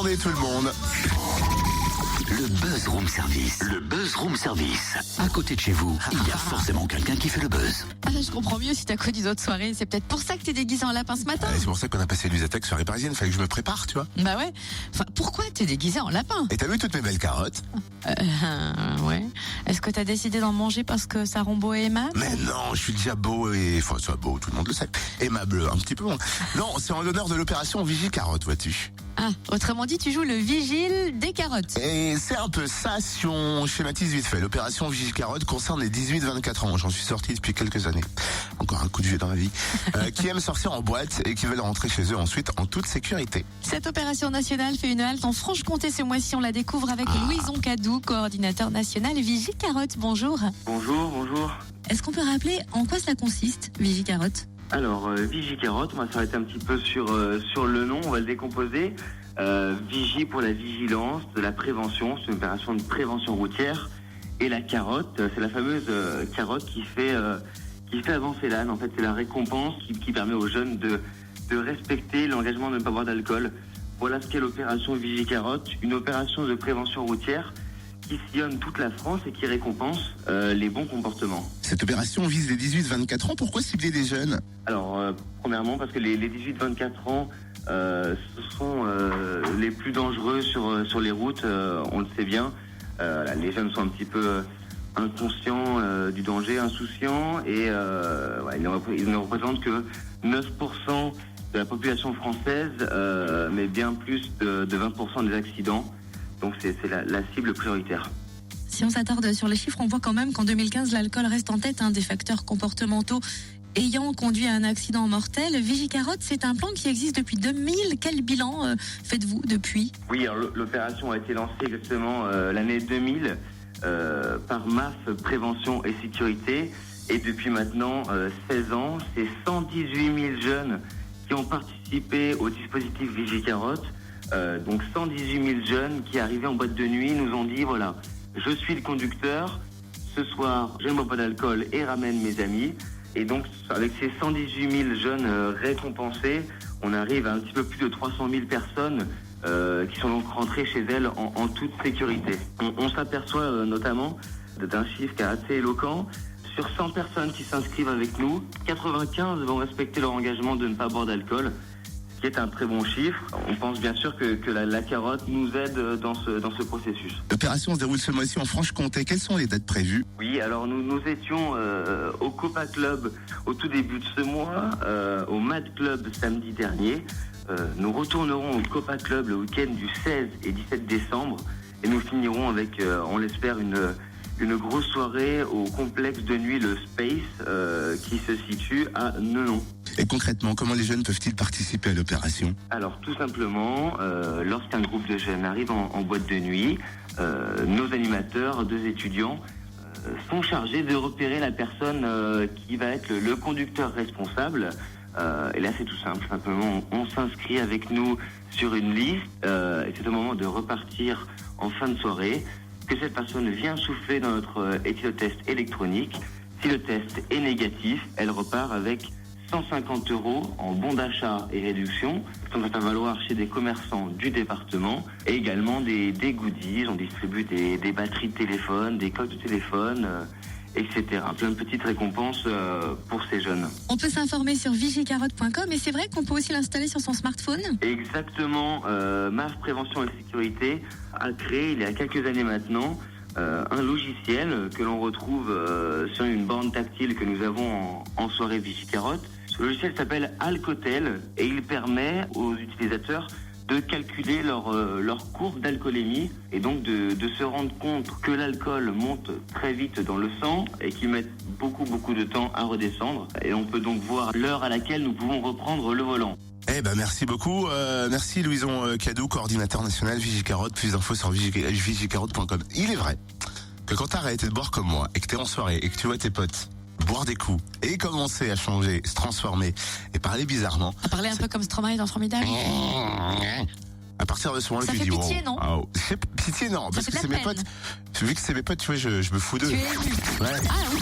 journée tout le monde. Le Buzz Room Service. Le Buzz Room Service. À côté de chez vous, il y a forcément quelqu'un qui fait le buzz. Ah, je comprends mieux si t'as connu d'autres soirées. C'est peut-être pour ça que t'es déguisé en lapin ce matin. C'est pour ça qu'on a passé les attaques soirée parisienne. Fallait que je me prépare, tu vois. Bah ouais. Enfin, pourquoi t'es déguisé en lapin? Et t'as vu toutes mes belles carottes? Ouais. Est-ce que t'as décidé d'en manger parce que ça rend beau et aimable? Mais non, je suis déjà beau et... Enfin, ça beau, tout le monde le sait. Aimable, un petit peu. Non, c'est en l'honneur de l'opération Vigie Carotte, vois-tu. Ah, autrement dit, tu joues le vigile des carottes. Et c'est un peu ça, si on schématise vite fait. L'opération Vigie Carotte concerne les 18-24 ans. J'en suis sorti depuis quelques années. Encore un coup de vieux dans la vie. Qui aiment sortir en boîte et qui veulent rentrer chez eux ensuite en toute sécurité. Cette opération nationale fait une halte en Franche-Comté ce mois-ci. On la découvre avec Louison Cadou, coordinateur national Vigie Carotte. Bonjour. Bonjour. Est-ce qu'on peut rappeler en quoi cela consiste, Vigie Carotte? Alors, Vigie Carotte, on va s'arrêter un petit peu sur le nom, on va le décomposer. Vigie pour la vigilance, de la prévention, c'est une opération de prévention routière. Et la carotte, c'est la fameuse carotte qui fait avancer l'âne. En fait, c'est la récompense qui permet aux jeunes de respecter l'engagement de ne pas boire d'alcool. Voilà ce qu'est l'opération Vigie Carotte, une opération de prévention routière qui sillonne toute la France et qui récompense les bons comportements. Cette opération vise les 18-24 ans. Pourquoi cibler les jeunes? Alors, premièrement, parce que les 18-24 ans, ce sont les plus dangereux sur les routes, on le sait bien. Les jeunes sont un petit peu inconscients du danger, insouciants, et ils ne représentent que 9% de la population française, mais bien plus de 20% des accidents. Donc c'est la cible prioritaire. Si on s'attarde sur les chiffres, on voit quand même qu'en 2015, l'alcool reste en tête des facteurs comportementaux ayant conduit à un accident mortel. Vigie Carotte, c'est un plan qui existe depuis 2000. Quel bilan faites-vous depuis? Oui, alors l'opération a été lancée exactement l'année 2000 par MAF Prévention et Sécurité. Et depuis maintenant 16 ans, c'est 118 000 jeunes qui ont participé au dispositif Vigie Carotte. Donc 118 000 jeunes qui arrivaient en boîte de nuit nous ont dit voilà, je suis le conducteur, ce soir je ne bois pas d'alcool et ramène mes amis. Et donc avec ces 118 000 jeunes récompensés, on arrive à un petit peu plus de 300 000 personnes qui sont donc rentrées chez elles en toute sécurité. On s'aperçoit notamment d'un chiffre qui est assez éloquent. Sur 100 personnes qui s'inscrivent avec nous, 95 vont respecter leur engagement de ne pas boire d'alcool, ce qui est un très bon chiffre. On pense bien sûr que la carotte nous aide dans ce processus. L'opération se déroule ce mois-ci en Franche-Comté. Quelles sont les dates prévues? Oui, alors nous étions au Copa Club au tout début de ce mois, au Mad Club samedi dernier. Nous retournerons au Copa Club le week-end du 16 et 17 décembre et nous finirons avec, on l'espère, une grosse soirée au complexe de nuit le Space qui se situe à Nenon. Et concrètement, comment les jeunes peuvent-ils participer à l'opération? Alors tout simplement, lorsqu'un groupe de jeunes arrive en boîte de nuit, nos animateurs, 2 étudiants, sont chargés de repérer la personne qui va être le conducteur responsable. Et là c'est tout simple, simplement on s'inscrit avec nous sur une liste et c'est au moment de repartir en fin de soirée que cette personne vient souffler dans notre éthylotest électronique. Si le test est négatif, elle repart avec 150 € en bon d'achat et réduction. Ça va valoir chez des commerçants du département et également des goodies. On distribue des batteries de téléphone, des coques de téléphone, etc. Plein de petites récompenses pour ces jeunes. On peut s'informer sur vigiecarotte.com et c'est vrai qu'on peut aussi l'installer sur son smartphone? Exactement. MAF Prévention et Sécurité a créé il y a quelques années maintenant un logiciel que l'on retrouve sur une borne tactile que nous avons en soirée Vigie Carotte. Ce logiciel s'appelle Alcotel et il permet aux utilisateurs de calculer leur courbe d'alcoolémie et donc de se rendre compte que l'alcool monte très vite dans le sang et qu'il met beaucoup de temps à redescendre. Et on peut donc voir l'heure à laquelle nous pouvons reprendre le volant. Eh ben merci beaucoup, merci Louison Cadou, coordinateur national Vigie Carotte. Plus d'infos sur vigiecarotte.com. Il est vrai que quand t'as arrêté de boire comme moi et que t'es en soirée et que tu vois tes potes boire des coups et commencer à changer, se transformer et parler bizarrement. À parler un peu comme Stromae dans Formidable. À partir de ce moment-là, Ça tu fait dis pitié, non? Pitié, non, parce fait que de c'est la mes peine. potes. Vu que c'est mes potes, tu vois, je me fous d'eux. Tu es ému. Ouais. Ah oui.